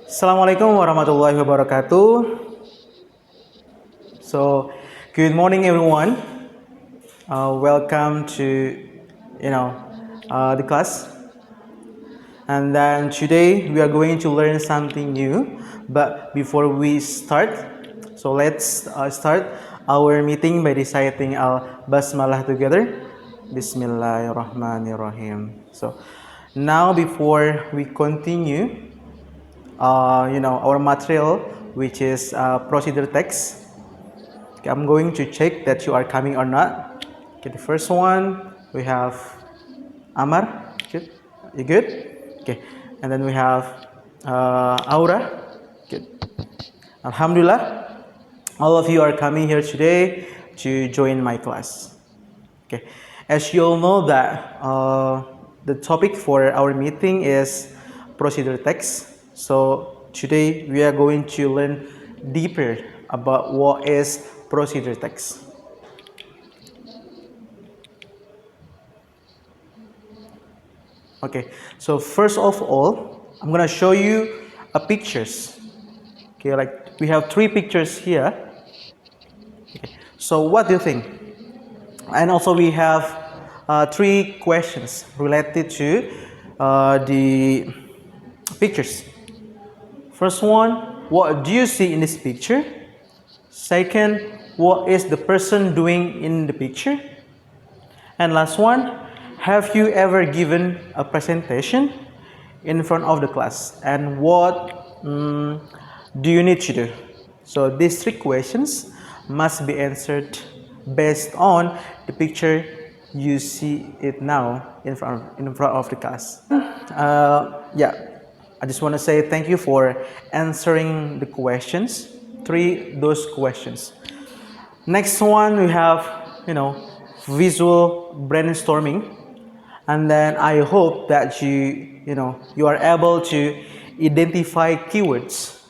Assalamualaikum warahmatullahi wabarakatuh. So, good morning, everyone. Welcome to the class. And then today we are going to learn something new. But before we start, so let's start our meeting by reciting Al Basmalah together. Bismillahirrahmanirrahim. So now before we continue, our material, which is procedure text. Okay, I'm going to check that you are coming or not. Okay, the first one we have Amar. Good, you good? Okay, and then we have Aura. Good. Alhamdulillah, all of you are coming here today to join my class. Okay, as you all know that the topic for our meeting is procedure text. So today we are going to learn deeper about what is procedure text. Okay, so first of all, I'm gonna show you pictures. Okay, like we have 3 pictures here. Okay, so what do you think? And also we have 3 questions related to the pictures. First one, what do you see in this picture? Second, what is the person doing in the picture? And last one, have you ever given a presentation in front of the class? And what do you need to do? So these 3 questions must be answered based on the picture you see it now in front of the class. I just want to say thank you for answering the questions, those questions. Next one we have, visual brainstorming, and then I hope that you are able to identify keywords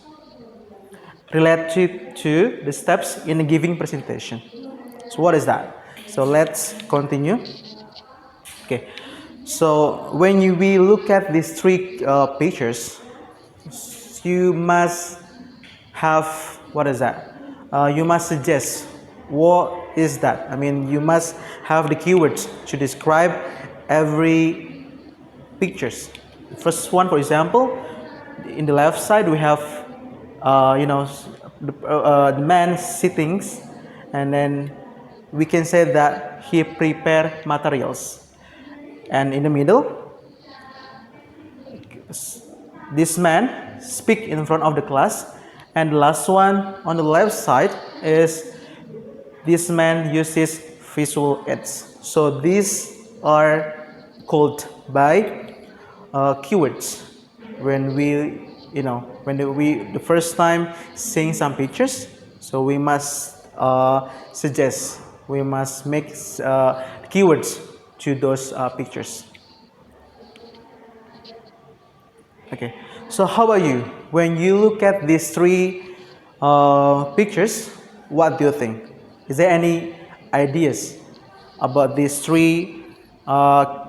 related to the steps in a giving presentation. So what is that? So let's continue. Okay, so when we look at these 3 pictures, you must have, what is that? You must suggest what is that. I mean, you must have the keywords to describe every pictures. First one, for example, in the left side we have the man sitting, and then we can say that he prepare materials. And in the middle, this man speak in front of the class. And the last one on the left side is this man uses visual aids. So these are called by keywords. When we the first time seeing some pictures, so we must suggest, we must make keywords to those pictures. Okay, so how about you? When you look at these 3 pictures, what do you think? Is there any ideas about these 3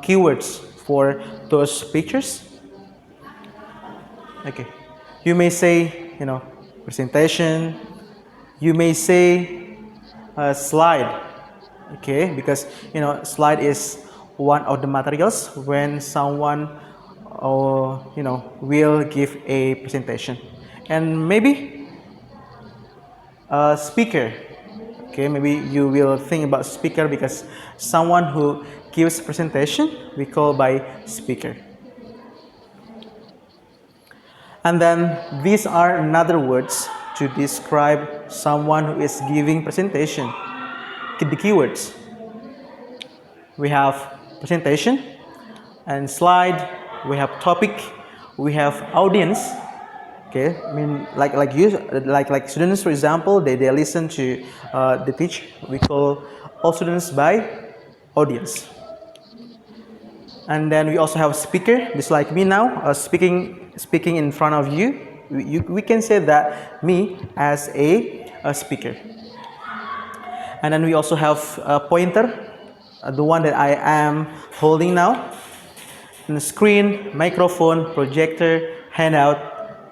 keywords for those pictures? Okay, you may say, presentation. You may say slide. Okay, because slide is one of the materials when someone will give a presentation. And maybe a speaker. Okay, maybe you will think about speaker because someone who gives presentation we call by speaker. And then these are another words to describe someone who is giving presentation. The keywords. We have presentation and slide, we have topic, we have audience. Okay, I mean like students, for example, they listen to the teacher. We call all students by audience. And then we also have speaker, just like me now, speaking in front of you. We can say that me as a speaker. And then we also have a pointer, the one that I am holding now. And the screen, microphone, projector, handout,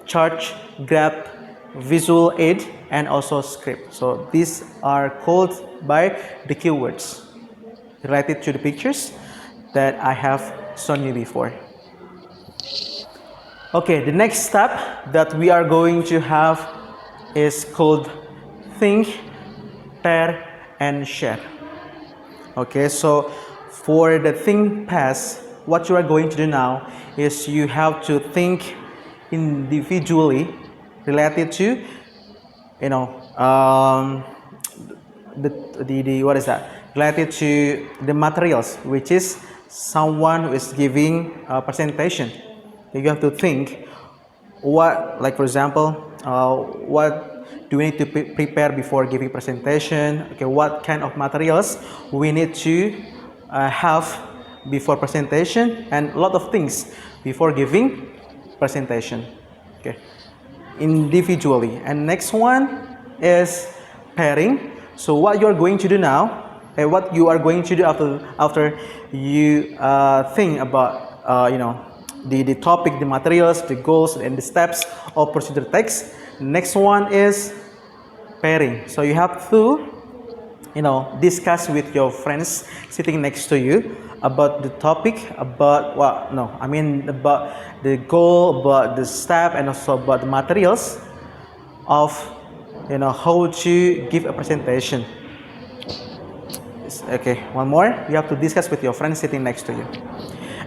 chart, graph, visual aid, and also script. So these are called by the keywords related to the pictures that I have shown you before. Okay, the next step that we are going to have is called think, pair, and share. Okay, so for the think pass, what you are going to do now is you have to think individually related to, you know, the what is that? Related to the materials, which is someone who is giving a presentation. You have to think what, like for example, what do we need to prepare before giving presentation? Okay, what kind of materials we need to have before presentation, and a lot of things before giving presentation. Okay, individually. And next one is pairing. So what you're going to do now, and what you are going to do after you think about the topic, the materials, the goals, and the steps of procedure text. Next one is pairing. So you have to discuss with your friends sitting next to you about the topic, about about the goal, about the step, and also about the materials of how to give a presentation. Okay, one more. You have to discuss with your friends sitting next to you.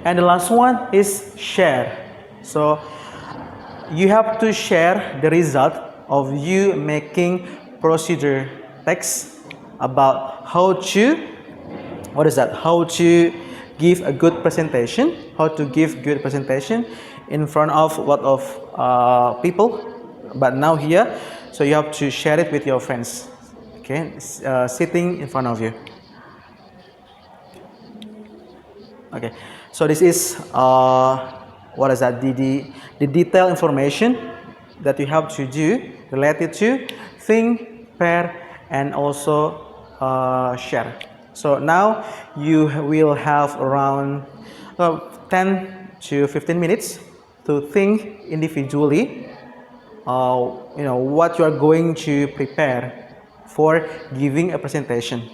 And the last one is share. So you have to share the result of you making procedure text about how to give a good presentation, how to give good presentation in front of a lot of people, but now here, so you have to share it with your friends, okay, sitting in front of you. Okay, so this is the detailed information that you have to do related to think, pair, and also share. So now you will have around 10 to 15 minutes to think individually what you are going to prepare for giving a presentation.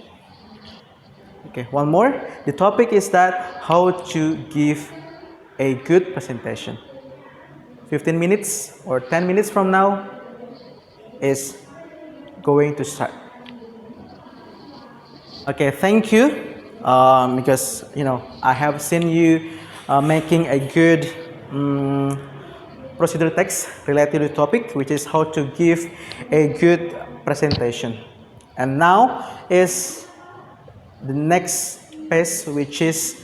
Okay, one more. The topic is that how to give a good presentation. 15 minutes or 10 minutes from now is going to start. Okay, thank you, because I have seen you making a good procedure text related to the topic, which is how to give a good presentation. And now is the next phase, which is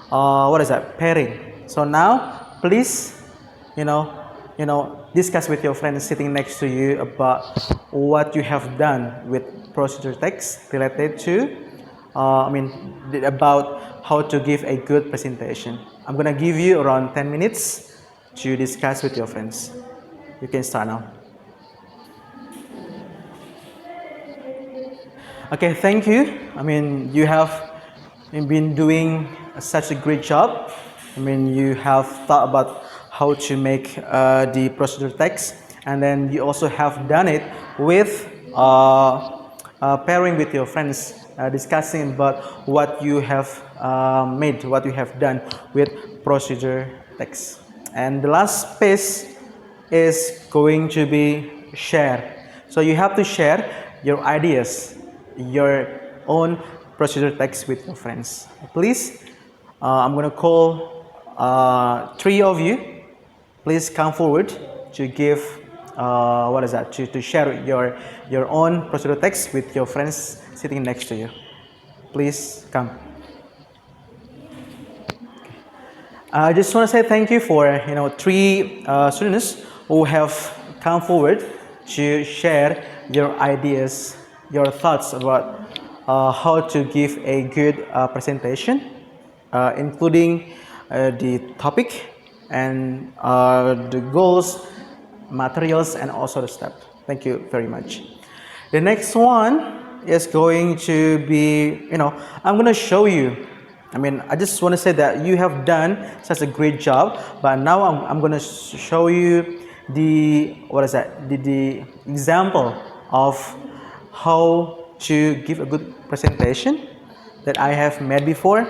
pairing. So now please discuss with your friends sitting next to you about what you have done with procedure text related to about how to give a good presentation. I'm gonna give you around 10 minutes to discuss with your friends. You can start now. Okay, thank you. You have been doing such a great job. You have thought about how to make the procedure text, and then you also have done it with pairing with your friends, discussing about what you have made, what you have done with procedure text. And the last piece is going to be share. So you have to share your ideas, your own procedure text with your friends. Please, I'm going to call 3 of you. Please come forward to give to share your own procedure text with your friends sitting next to you. Please come. I just want to say thank you for 3 students who have come forward to share your ideas, your thoughts about how to give a good presentation, including the topic and the goals, materials, and also the step. Thank you very much. The next one is going to be, I'm going to show you. I just want to say that you have done such a great job, but now I'm going to show you the what is that? The example of how to give a good presentation that I have made before.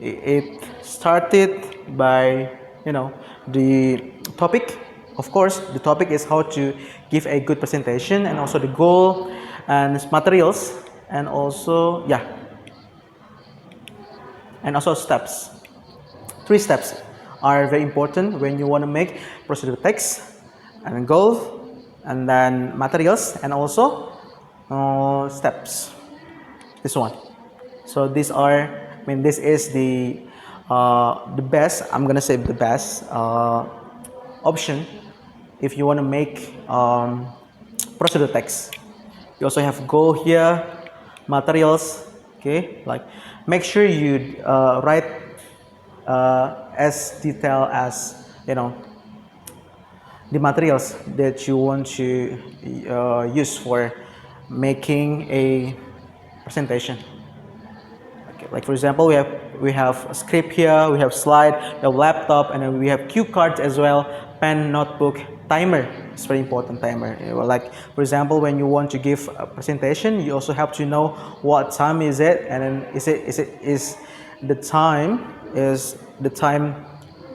It started by the topic. Of course, the topic is how to give a good presentation, and also the goal and materials, and also and also steps. 3 steps are very important when you want to make procedure text, and goal, and then materials, and also steps. This one. So these are, I mean, this is the best. I'm gonna say the best option if you want to make procedure text. You also have goal here, materials. Okay, like make sure you write as detailed as the materials that you want to use for making a presentation. Okay, like for example, we have a script here, we have slide, we have laptop, and then we have cue cards as well, pen, notebook, timer. It's very important, timer. Like for example, when you want to give a presentation, you also have to know what time is it, and then is the time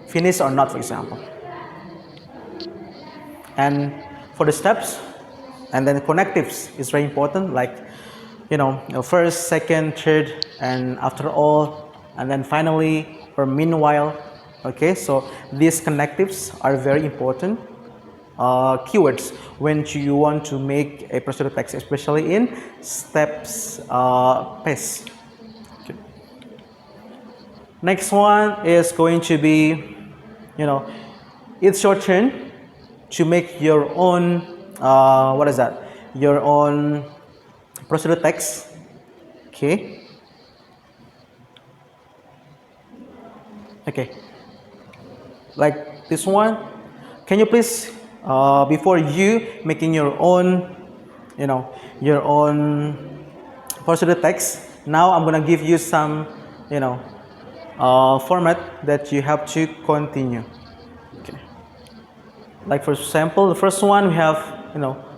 finished or not, for example. And for the steps, and then the connectives is very important, like first, second, third, and after all, and then finally or meanwhile. Okay, so these connectives are very important keywords when you want to make a procedure text, especially in steps pace. Okay. Next one is going to be, it's your turn to make your own your own procedure text. Okay. Like this one, can you please before you making your own your own procedure text, now I'm gonna give you some format that you have to continue. Okay. Like for example, the first one we have,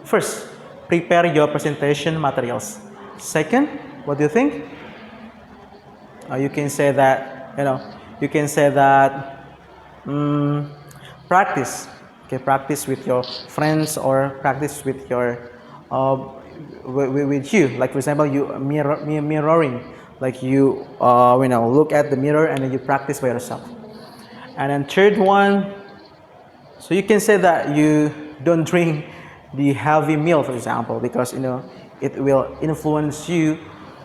first, prepare your presentation materials. Second, what do you think? You can say that, practice. Okay, practice with your friends or practice with your, with you. Like for example, you mirroring. Like you, look at the mirror and then you practice by yourself. And then third one, so you can say that you don't drink the heavy meal, for example, because it will influence you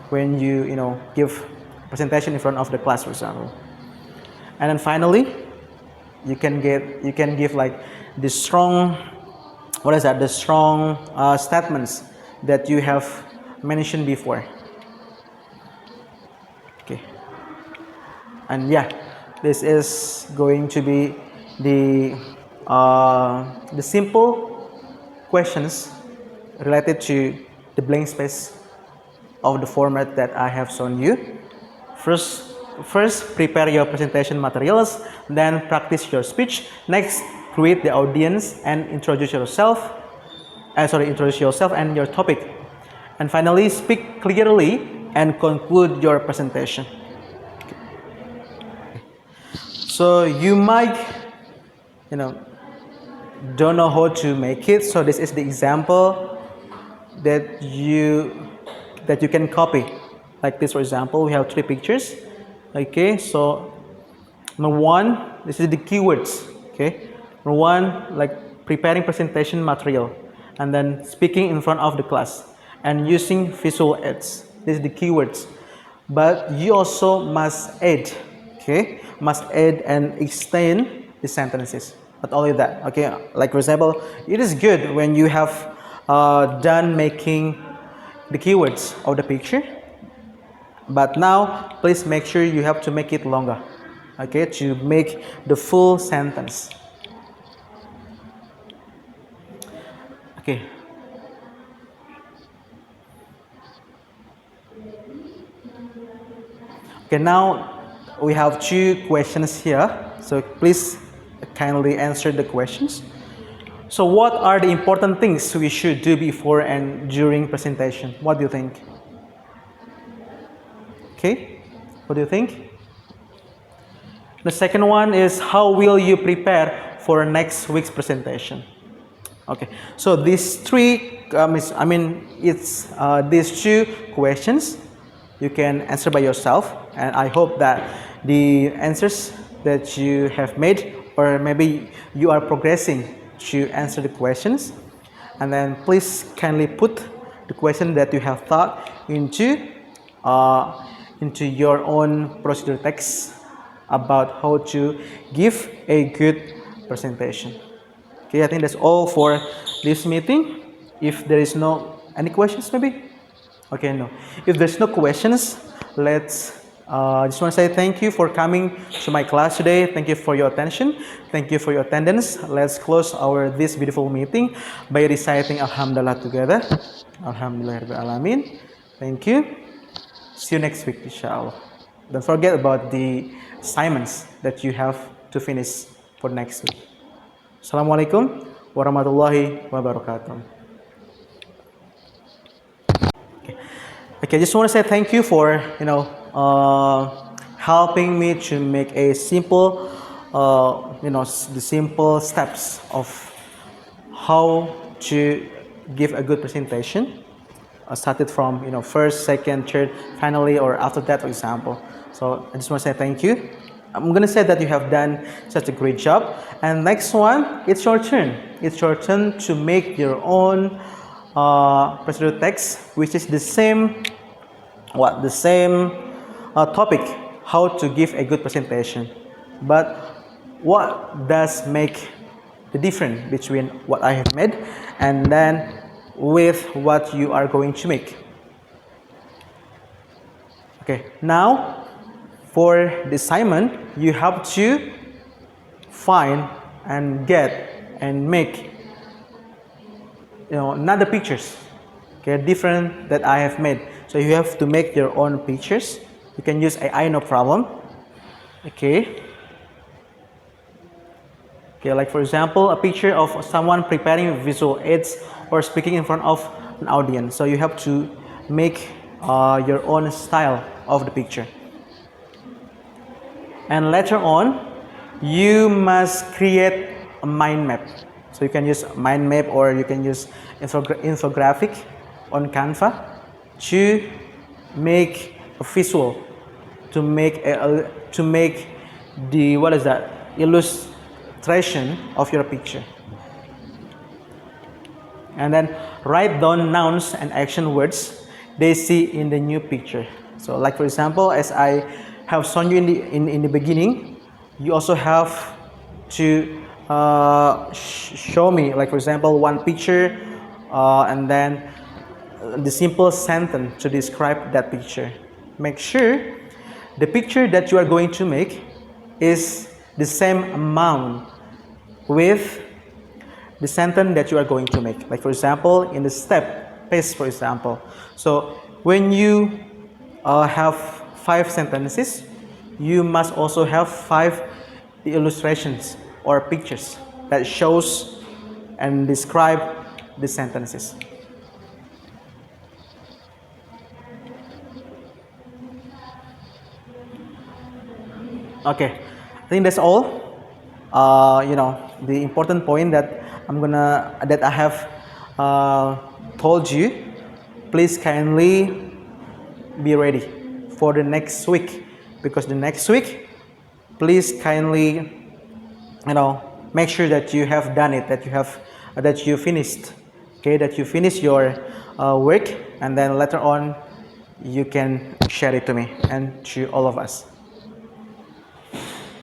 when you give presentation in front of the class, for example. And then finally, you can give like the strong, the strong statements that you have mentioned before. Okay. And this is going to be the simple questions related to the blank space of the format that I have shown you. First, prepare your presentation materials, then practice your speech. Next, create the audience and introduce yourself and your topic. And finally, speak clearly and conclude your presentation. So you might, don't know how to make it. So this is the example that you can copy. Like this, for example, we have 3 pictures. Okay, so number 1, this is the keywords. Okay, number 1, like preparing presentation material, and then speaking in front of the class and using visual aids. This is the keywords. But you also must add, and extend the sentences. Not only that, okay. Like for example, it is good when you have done making the keywords of the picture. But now, please make sure you have to make it longer, okay, to make the full sentence. Okay. Okay, now we have 2 questions here. So please kindly answer the questions. So what are the important things we should do before and during presentation? What do you think? Okay, what do you think? The second one is, how will you prepare for next week's presentation? Okay, so these three, it's these two questions you can answer by yourself, and I hope that the answers that you have made, or maybe you are progressing to answer the questions, and then please kindly put the question that you have thought into your own procedure text about how to give a good presentation. Okay, I think that's all for this meeting. If there is no any questions, maybe. Okay, no. If there's no questions, let's just want to say thank you for coming to my class today. Thank you for your attention. Thank you for your attendance. Let's close this beautiful meeting by reciting Alhamdulillah together. Alhamdulillah alamin. Thank you. See you next week, inshallah. Don't forget about the assignments that you have to finish for next week. Assalamualaikum warahmatullahi wabarakatuh. Okay, I just want to say thank you for helping me to make a simple, the simple steps of how to give a good presentation. Started from first, second, third, finally, or after that, for example. So I just want to say thank you. I'm gonna say that you have done such a great job. And next one, it's your turn. It's your turn to make your own procedure text, which is the same topic, how to give a good presentation. But what does make the difference between what I have made and then with what you are going to make? Okay, now for the assignment, you have to find and get and make another pictures, okay, different that I have made. So you have to make your own pictures. You can use AI, no problem. Okay, like for example, a picture of someone preparing visual aids or speaking in front of an audience. So you have to make your own style of the picture. And later on, you must create a mind map. So you can use mind map, or you can use infographic on Canva to make a visual, to make the illustration of your picture. And then write down nouns and action words they see in the new picture. So like for example, as I have shown you in the beginning, you also have to show me, like for example, one picture and then the simple sentence to describe that picture. Make sure the picture that you are going to make is the same amount with the sentence that you are going to make. Like for example, in the step pace, for example. So when you have 5 sentences, you must also have 5 illustrations or pictures that shows and describe the sentences. Okay, I think that's all. The important point that I have told you. Please kindly be ready for the next week, because the next week, please kindly make sure that you have done it, that you finished, okay, that you finish your work, and then later on you can share it to me and to all of us.